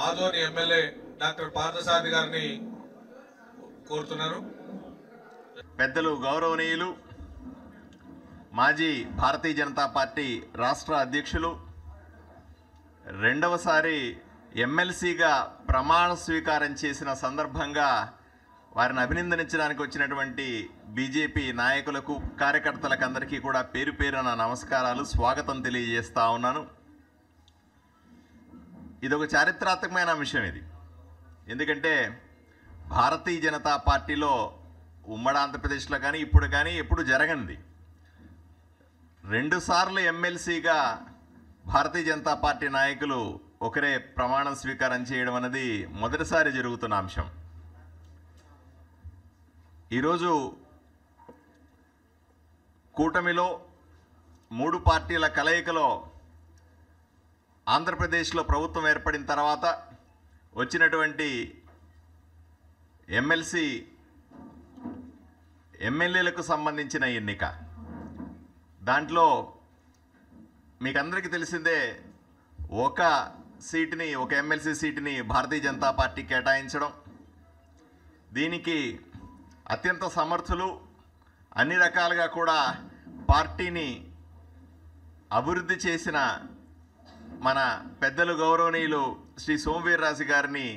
Adoni MLA doctor Parthasarathi గారిని కోరుతున్నారు. పెద్దలు గౌరవనీయులు మాజీ భారతీయ జనతా పార్టీ రాష్ట్ర అధ్యక్షులు రెండవసారి ఎమ్మెల్సీగా ప్రమాణ స్వీకారం చేసిన సందర్భంగా వారిని అభినందించడానికి వచ్చినటువంటి బీజేపీ నాయకులకు కార్యకర్తలకు అందరికీ కూడా పేరు పేరున నమస్కారాలు, స్వాగతం తెలియజేస్తా ఉన్నాను. ఇదొక చారిత్రాత్మకమైన అంశం. ఇది ఎందుకంటే భారతీయ జనతా పార్టీలో ఉమ్మడి ఆంధ్రప్రదేశ్లో కానీ ఇప్పుడు కానీ ఎప్పుడు జరగనిది. 2 సార్లు ఎమ్మెల్సీగా భారతీయ జనతా పార్టీ నాయకులు ఒకరే ప్రమాణ స్వీకారం చేయడం అనేది మొదటిసారి జరుగుతున్న అంశం. ఈరోజు కూటమిలో 3 పార్టీల కలయికలో ఆంధ్రప్రదేశ్లో ప్రభుత్వం ఏర్పడిన తర్వాత వచ్చినటువంటి ఎమ్మెల్యేలకు సంబంధించిన ఎన్నిక. దాంట్లో మీకు అందరికీ తెలిసిందే, ఒక ఎమ్మెల్సీ సీటుని భారతీయ జనతా పార్టీ కేటాయించడం. దీనికి అత్యంత సమర్థులు, అన్ని రకాలుగా కూడా పార్టీని అభివృద్ధి చేసిన మన పెద్దలు గౌరవనీయులు శ్రీ సోమవీర్రాజు గారిని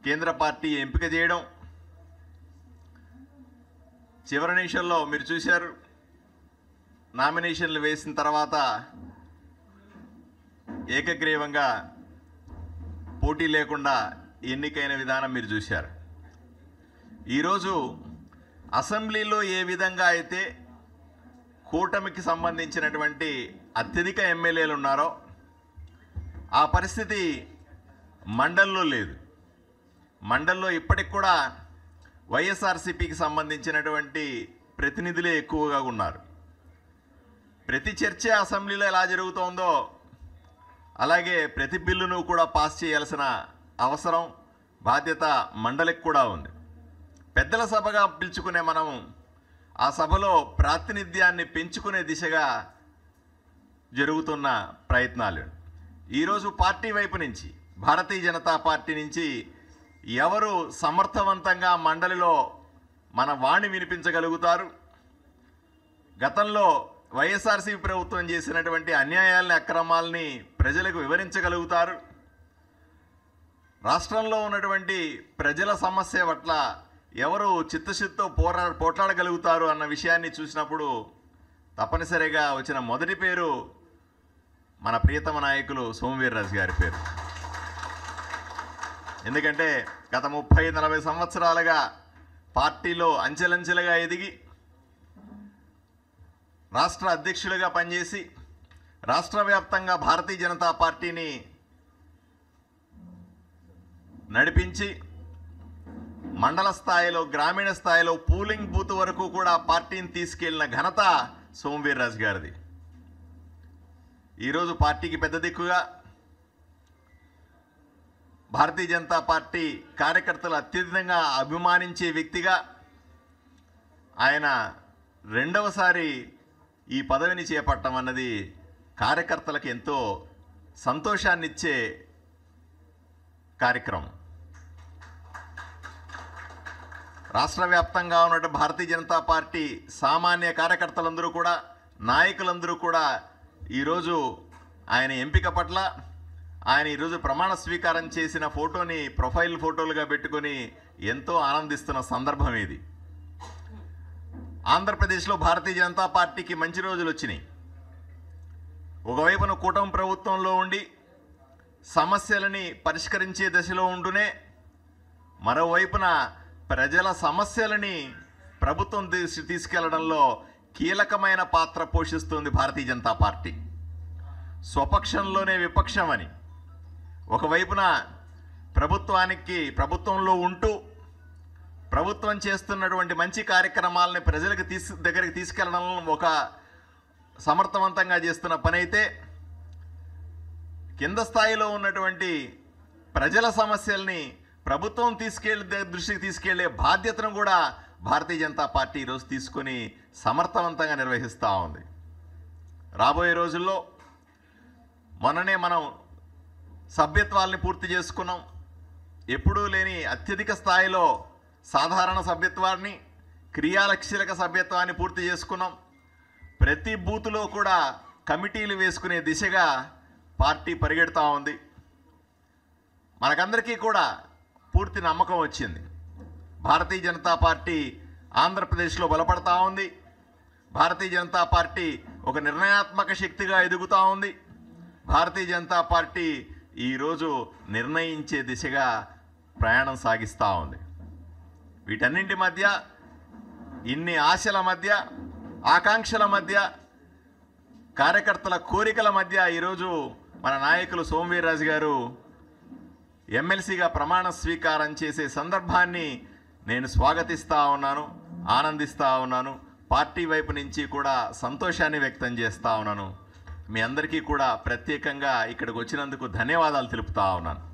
కేంద్ర పార్టీ ఎంపిక చేయడం. చివరి నిమిషంలో మీరు చూశారు, నామినేషన్లు వేసిన తర్వాత ఏకగ్రీవంగా పోటీ లేకుండా ఎన్నికైన విధానం మీరు చూశారు. ఈరోజు అసెంబ్లీలో ఏ విధంగా అయితే కూటమికి సంబంధించినటువంటి అత్యధిక ఎమ్మెల్యేలు ఉన్నారో ఆ పరిస్థితి మండల్లో లేదు. మండల్లో ఇప్పటికి కూడా వైఎస్ఆర్సీపీకి సంబంధించినటువంటి ప్రతినిధులే ఎక్కువగా ఉన్నారు. ప్రతి చర్చ అసెంబ్లీలో ఎలా జరుగుతోందో అలాగే ప్రతి బిల్లును కూడా పాస్ చేయాల్సిన అవసరం, బాధ్యత మండలికి కూడా ఉంది. పెద్దల సభగా పిలుచుకునే మనం ఆ సభలో ప్రాతినిధ్యాన్ని పెంచుకునే దిశగా జరుగుతున్న ప్రయత్నాలు. ఈరోజు పార్టీ వైపు నుంచి, భారతీయ జనతా పార్టీ నుంచి ఎవరు సమర్థవంతంగా మండలిలో మన వాణి వినిపించగలుగుతారు, గతంలో వైఎస్ఆర్సీపీ ప్రభుత్వం చేసినటువంటి అన్యాయాలని, అక్రమాలని ప్రజలకు వివరించగలుగుతారు, రాష్ట్రంలో ఉన్నటువంటి ప్రజల సమస్య పట్ల ఎవరు చిత్తశుద్ధితో పోట్లాడగలుగుతారు అన్న విషయాన్ని చూసినప్పుడు తప్పనిసరిగా వచ్చిన మొదటి పేరు మన ప్రియతమ నాయకులు సోమవీర్రాజు గారి పేరు. ఎందుకంటే గత 30-40 సంవత్సరాలుగా పార్టీలో అంచెలంచెలుగా ఎదిగి రాష్ట్ర అధ్యక్షులుగా పనిచేసి రాష్ట్ర వ్యాప్తంగా భారతీయ జనతా పార్టీని నడిపించి మండల స్థాయిలో, గ్రామీణ స్థాయిలో పూలింగ్ బూత్ వరకు కూడా పార్టీని తీసుకెళ్లిన ఘనత సోమవీర్రాజు గారిది. ఈరోజు పార్టీకి పెద్ద దిక్కుగా, భారతీయ జనతా పార్టీ కార్యకర్తలు అత్యధికంగా అభిమానించే వ్యక్తిగా ఆయన రెండవసారి ఈ పదవిని చేపట్టడం అన్నది కార్యకర్తలకు ఎంతో సంతోషాన్నిచ్చే కార్యక్రమం. రాష్ట్ర వ్యాప్తంగా ఉన్న భారతీయ జనతా పార్టీ సామాన్య కార్యకర్తలందరూ కూడా, నాయకులందరూ కూడా ఈరోజు ఆయన ఎంపిక పట్ల, ఆయన ఈరోజు ప్రమాణ స్వీకారం చేసిన ఫోటోని ప్రొఫైల్ ఫోటోలుగా పెట్టుకొని ఎంతో ఆనందిస్తున్న సందర్భం ఇది. ఆంధ్రప్రదేశ్లో భారతీయ జనతా పార్టీకి మంచి రోజులు వచ్చినాయి. ఒకవైపున కూటమి ప్రభుత్వంలో ఉండి సమస్యలని పరిష్కరించే దశలో ఉంటూనే, మరోవైపున ప్రజల సమస్యలని ప్రభుత్వం తీసుకెళ్లడంలో కీలకమైన పాత్ర పోషిస్తుంది భారతీయ జనతా పార్టీ. స్వపక్షంలోనే విపక్షం అని, ఒకవైపున ప్రభుత్వంలో ఉంటూ ప్రభుత్వం చేస్తున్నటువంటి మంచి కార్యక్రమాలని ప్రజలకు దగ్గరికి తీసుకెళ్లడం ఒక సమర్థవంతంగా చేస్తున్న పని అయితే, కింద స్థాయిలో ఉన్నటువంటి ప్రజల సమస్యల్ని ప్రభుత్వం దృష్టికి తీసుకెళ్లే బాధ్యతను కూడా భారతీయ జనతా పార్టీ ఈరోజు తీసుకొని సమర్థవంతంగా నిర్వహిస్తూ ఉంది. రాబోయే రోజుల్లో మొన్ననే మనం సభ్యత్వాల్ని పూర్తి చేసుకున్నాం. ఎప్పుడూ లేని అత్యధిక స్థాయిలో సాధారణ సభ్యత్వాన్ని, క్రియాలక్షిక సభ్యత్వాన్ని పూర్తి చేసుకున్నాం. ప్రతి బూతులో కూడా కమిటీలు వేసుకునే దిశగా పార్టీ పరిగెడుతూ ఉంది. మనకందరికీ కూడా పూర్తి నమ్మకం వచ్చింది. భారతీయ జనతా పార్టీ ఆంధ్రప్రదేశ్లో బలపడతా ఉంది. భారతీయ జనతా పార్టీ ఒక నిర్ణయాత్మక శక్తిగా ఎదుగుతూ ఉంది. భారతీయ జనతా పార్టీ ఈరోజు నిర్ణయించే దిశగా ప్రయాణం సాగిస్తూ ఉంది. వీటన్నింటి మధ్య, ఇన్ని ఆశల మధ్య, ఆకాంక్షల మధ్య, కార్యకర్తల కోరికల మధ్య ఈరోజు మన నాయకులు సోమవీర్రాజు గారు ఎమ్మెల్సీగా ప్రమాణ స్వీకారం చేసే సందర్భాన్ని నేను స్వాగతిస్తూ ఉన్నాను, ఆనందిస్తూ ఉన్నాను. పార్టీ వైపు నుంచి కూడా సంతోషాన్ని వ్యక్తం చేస్తూ ఉన్నాను. మీ అందరికీ కూడా ప్రత్యేకంగా ఇక్కడికి వచ్చినందుకు ధన్యవాదాలు తెలుపుతా ఉన్నాను.